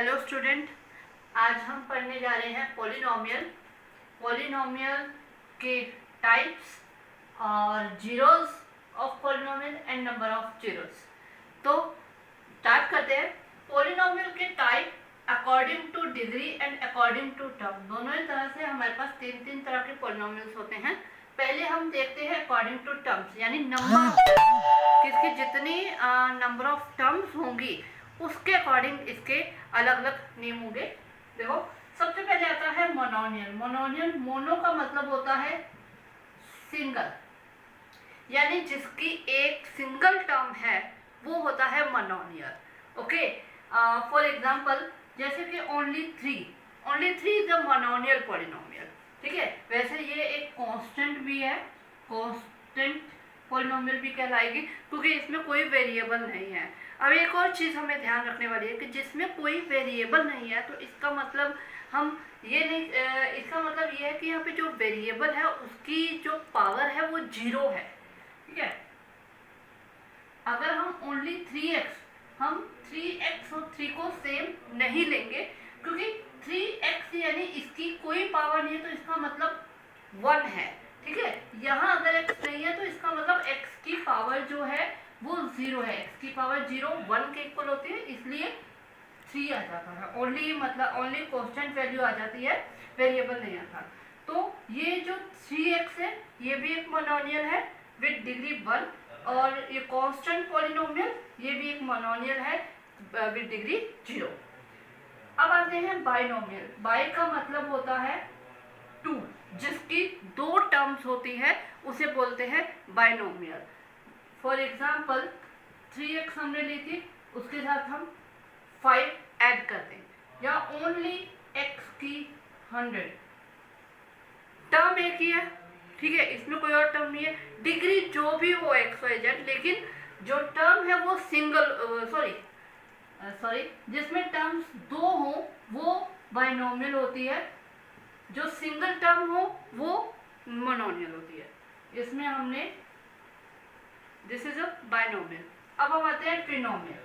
Hello student, आज हम पढ़ने जा रहे हैं पॉलिनोमियल के टाइप्स और zeros of polynomial and number of zeros. तो स्टार्ट करते हैं। पॉलिनोमियल के type according to degree and according to term, दोनों ही तरह से हमारे पास तीन तरह के पॉलिनोमियल्स होते हैं। पहले हम देखते हैं अकॉर्डिंग टू टर्म्स, यानी नंबर किसकी जितनी नंबर ऑफ टर्म्स होंगी उसके अकॉर्डिंग इसके अलग अलग नेम होंगे। देखो, सबसे पहले आता है मोनोनियल। मोनो का मतलब होता है सिंगल, यानी जिसकी एक सिंगल टर्म है वो होता है मोनोनियल। ओके, फॉर एग्जांपल जैसे कि only three is a monomial polynomial. ठीक है, वैसे ये एक कांस्टेंट भी है, कांस्टेंट पॉलिनोमियल भी कहलाएगी क्योंकि इसमें कोई वेरिएबल नहीं है। अब एक और चीज़ हमें ध्यान रखने वाली है कि जिसमें कोई वेरिएबल नहीं है तो इसका मतलब हम ये नहीं, इसका मतलब ये है कि यहाँ पे जो वेरिएबल है उसकी जो पावर है वो जीरो है। ठीक है, अगर हम ओनली 3x, हम 3x और 3 को सेम नहीं लेंगे क्योंकि 3x यानी इसकी कोई पावर नहीं है तो इसका मतलब 1 है। ठीक है, यहाँ अगर x नहीं है तो इसका मतलब x की पावर जो है वो 0 है। x की पावर 0 1 के इक्वल होती है, इसलिए 3 आ जाता है। ओनली मतलब ओनली कांस्टेंट वैल्यू आ जाती है, वेरिएबल नहीं आता। तो ये जो 3x है ये भी एक मोनोनियल है विद डिग्री 1, और ये कांस्टेंट पॉलिनोमियल ये भी एक मोनोनियल है विद डिग्री 0। अब आते हैं बाइनोमियल। बाई का मतलब होता है 2, जिसकी 2 टर्म्स होती है उसे बोलते हैं बाइनोमियल। फॉर एग्जाम्पल 3x हमने ली थी, उसके साथ हम 5 ऐड कर दें, या ओनली x की 100, टर्म एक ही है। ठीक है, इसमें कोई और टर्म नहीं है, डिग्री जो भी हो x y z, लेकिन जो टर्म है वो सिंगल सॉरी जिसमें टर्म्स 2 हो वो बाइनोमियल होती है, जो सिंगल टर्म हो वो मोनोनियल होती है। इसमें हमने दिस इज अ बाइनोमियल। अब हम आते हैं ट्रिनोमियल।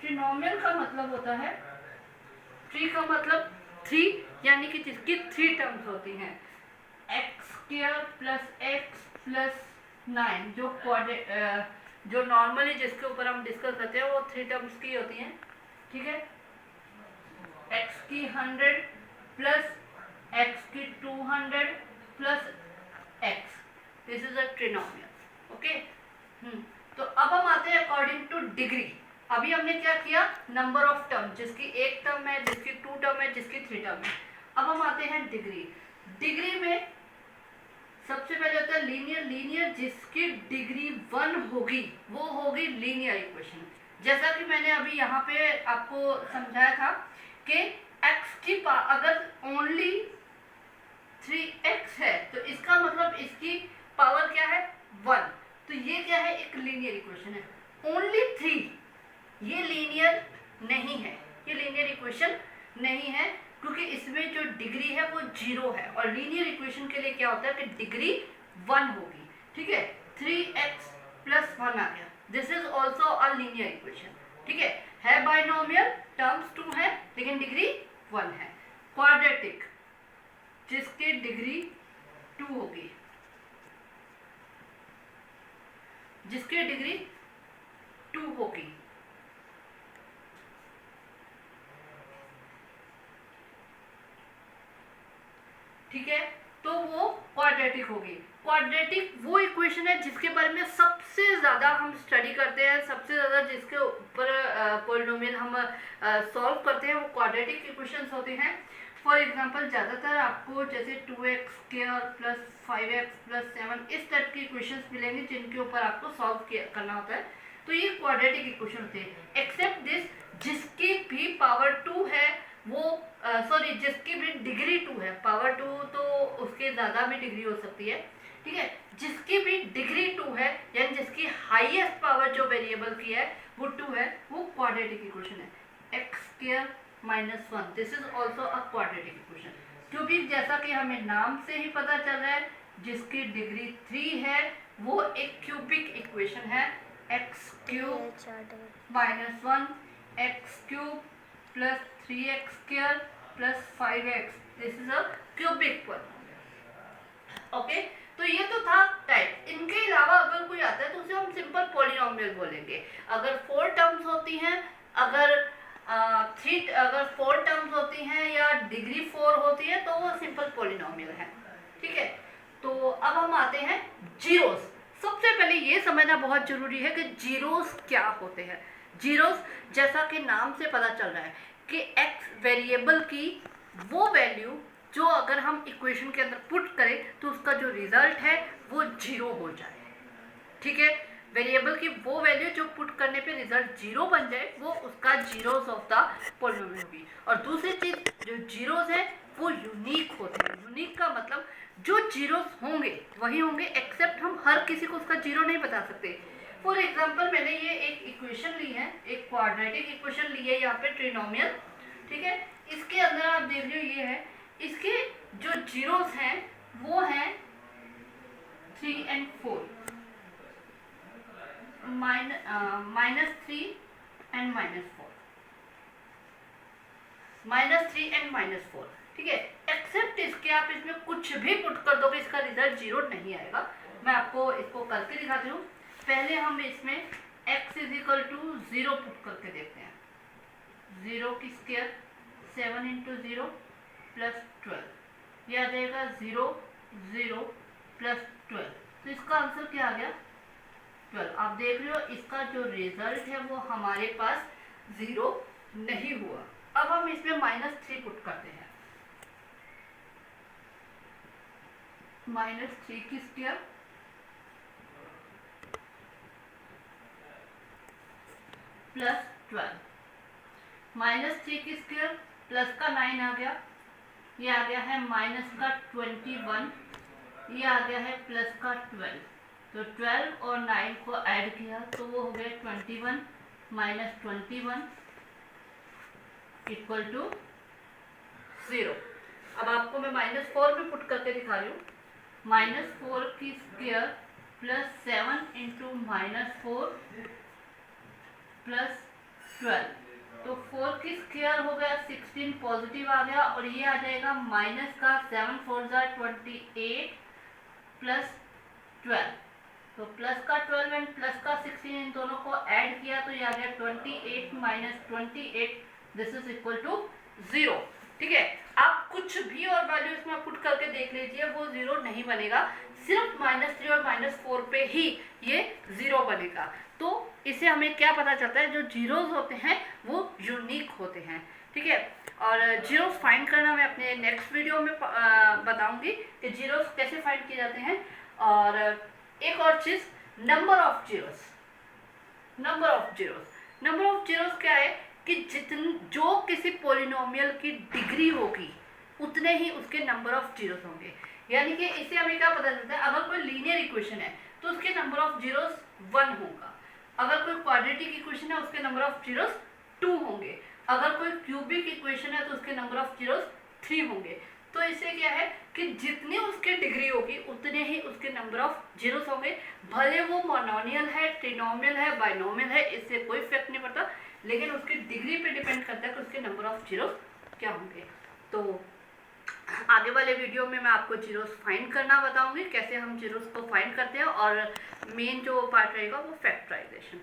ट्रिनोमियल का मतलब होता है, ट्री का मतलब 3, यानी कि जिसकी 3 टर्म्स होती हैं, x² प्लस x प्लस 9, जो नॉर्मली जिसके ऊपर हम डिस्कस करते हैं वो 3 टर्म्स की होती हैं। ठीक है, x की 100 प्लस x की 200 plus x, this is a trinomial. Okay, तो अब हम आते हैं अकॉर्डिंग टू डिग्री। अभी हमने क्या किया, नंबर ऑफ टर्म, जिसकी 1 टर्म है, जिसकी 2 टर्म है, जिसकी 3 टर्म है। अब हम आते हैं डिग्री। डिग्री में सबसे पहले होता है लीनियर, जिसकी डिग्री 1 होगी वो होगी लीनियर इक्वेशन। जैसा कि मैंने अभी यहाँ पे आपको समझाया था कि x की अगर ओनली 3x है तो इसका मतलब इसकी पावर क्या है, 1। तो ये क्या है, एक लीनियर इक्वेशन है। ओनली 3 ये लीनियर नहीं है, ये लीनियर इक्वेशन नहीं है क्योंकि इसमें जो डिग्री है वो 0 है, और लीनियर इक्वेशन के लिए क्या होता है कि डिग्री 1 होगी। ठीक है, 3x प्लस 1 आ गया, this is also a linear equation. ठीक है बाइनोमियल, टर्म्स 2 है लेकिन डिग्री 1 है। क्वाड्रेटिक, जिसकी डिग्री 2 होगी, जिसकी डिग्री 2 होगी। ठीक है, तो वो क्वाड्रेटिक होगी। क्वाड्रेटिक वो इक्वेशन है जिसके बारे में सबसे ज़्यादा हम स्टडी करते हैं, सबसे ज़्यादा जिसके ऊपर पॉलिनोमियल हम सॉल्व करते हैं वो क्वाड्रेटिक इक्वेशंस होते हैं। फॉर एग्जांपल ज़्यादातर आपको जैसे 2x² प्लस 5x प्लस 7 इस टाइप की इक्वेशंस मिलेंगे जिनके ऊपर आपको सॉल्व करना होता है। तो ये क्वाड्रेटिक इक्वेशन होते हैं, एक्सेप्ट दिस, जिसकी भी पावर 2 है वो जिसकी भी डिग्री 2 है, पावर 2 तो उसके ज़्यादा भी डिग्री हो सकती है। ठीक है, जिसकी भी डिग्री 2 है, यानी जिसकी हाईएस्ट पावर जो वेरिएबल की है वो 2 है, वो क्वाड्रेटिक इक्वेशन है। x² minus 1, this is also a quadratic equation, क्योंकि जैसा कि हमें नाम से ही पता चल रहा है जिसकी डिग्री 3 है वो एक क्यूबिक इक्वेशन है। x³ minus 1 x³ plus 3x square plus 5x. This is a cubic polynomial. Okay, तो ये तो था टाइप। इनके अलावा अगर कोई आता है तो उसे हम सिंपल पॉलिनोमियल बोलेंगे। अगर 4 टर्म्स होती हैं, अगर 4 टर्म्स होती हैं या डिग्री 4 होती है तो वो सिंपल पॉलिनोमियल है। ठीक है, तो अब हम आते हैं जीरोस। सबसे पहले ये समझना बहुत जरूरी है कि जीरोस क्या होते हैं। जीरोस जैसा कि नाम से पता चल रहा है कि x वेरिएबल की वो वैल्यू जो अगर हम इक्वेशन के अंदर पुट करें तो उसका जो रिजल्ट है वो जीरो हो जाए। ठीक है, वेरिएबल की वो वैल्यू जो पुट करने पे रिजल्ट जीरो बन जाए वो उसका जीरोस ऑफ द पॉलिनोमियल होगी। और दूसरी चीज, जो जीरोस है वो यूनिक होते हैं। यूनिक का मतलब जो जीरोस होंगे वही होंगे, एक्सेप्ट हम हर किसी को उसका जीरो नहीं बता सकते। फॉर एग्जांपल मैंने ये एक इक्वेशन ली है, एक क्वाड्रेटिक इक्वेशन ली है यहाँ पे ट्रिनोमियल। ठीक है, इसके अंदर आप देख रहे हो ये है, इसके जो जीरोस हैं वो हैं 3 and 4, -3 and -4, -3 and -4। ठीक है, एक्सेप्ट इसके आप इसमें कुछ भी पुट कर दोगे इसका रिजल्ट जीरो नहीं आएगा। मैं आपको इसको करके दिखाती हूँ। पहले हम इसमें x = 0 पुट करके देखते हैं। 0 की स्क्वायर 7 × 0 + 12, यह आ जाएगा 0 0 + 12। तो इसका आंसर क्या आ गया? 12। आप देख रहे हो इसका जो रिजल्ट है वो हमारे पास जीरो नहीं हुआ। अब हम इसमें -3 पुट करते हैं। -3 की स्क्वायर + 12, -3 की स्क्वायर प्लस का 9 आ गया, ये आ गया है माइनस का 21, ये आ गया है प्लस का 12। तो 12 और 9 को ऐड किया तो वो हो गया 21 - 21 = 0। अब आपको मैं -4 भी पुट करके दिखा रही हूँ। -4 की स्क्वायर + 7 × -4 + 12, तो 4 की स्क्वायर हो गया 16, पॉजिटिव आ गया, और ये आ जाएगा माइनस का 7 × 4 = 28 + 12। तो प्लस का 12 एंड प्लस का 16 इन दोनों को ऐड किया तो ये आ गया 28 - 28, दिस इज इक्वल टू 0। ठीक है, आप कुछ भी और वैल्यू इसमें पुट करके देख लीजिए, वो जीरो नहीं बनेगा। सिर्फ -3 और -4 पे ही ये जीरो बनेगा। तो इससे हमें क्या पता चलता है, जो जीरोस होते हैं वो यूनिक होते हैं। ठीक है, और जीरोस फाइंड करना मैं अपने नेक्स्ट वीडियो में बताऊंगी कि जीरोस कैसे फाइंड किए जाते हैं। और एक और चीज, number of zeros. Number of zeros क्या है कि जो किसी पॉलिनोमियल की डिग्री होगी उतने ही उसके नंबर ऑफ जीरोस होंगे। यानी कि इससे हमें क्या पता चलता है, अगर कोई लीनियर इक्वेशन है तो उसके नंबर ऑफ जीरोस 1 होगा। अगर कोई क्वाड्रेटिक इक्वेशन है उसके नंबर ऑफ जीरोस 2 होंगे। अगर कोई क्यूबिक इक्वेशन है तो उसके नंबर ऑफ जीरोस 3 होंगे। तो इससे क्या है कि जितनी उसकी डिग्री होगी उतने ही उसके नंबर ऑफ जीरोस होंगे। भले वो मोनोमियल है, ट्रिनोमियल है, बाइनोमियल है, इससे कोई इफेक्ट नहीं पड़ता, लेकिन उसकी डिग्री पे डिपेंड करता है कि उसके नंबर ऑफ जीरोस क्या होंगे। तो आगे वाले वीडियो में मैं आपको जीरोस फाइंड करना बताऊंगी, कैसे हम जीरोस को फाइंड करते हैं, और मेन जो पार्ट रहेगा वो फैक्टराइजेशन।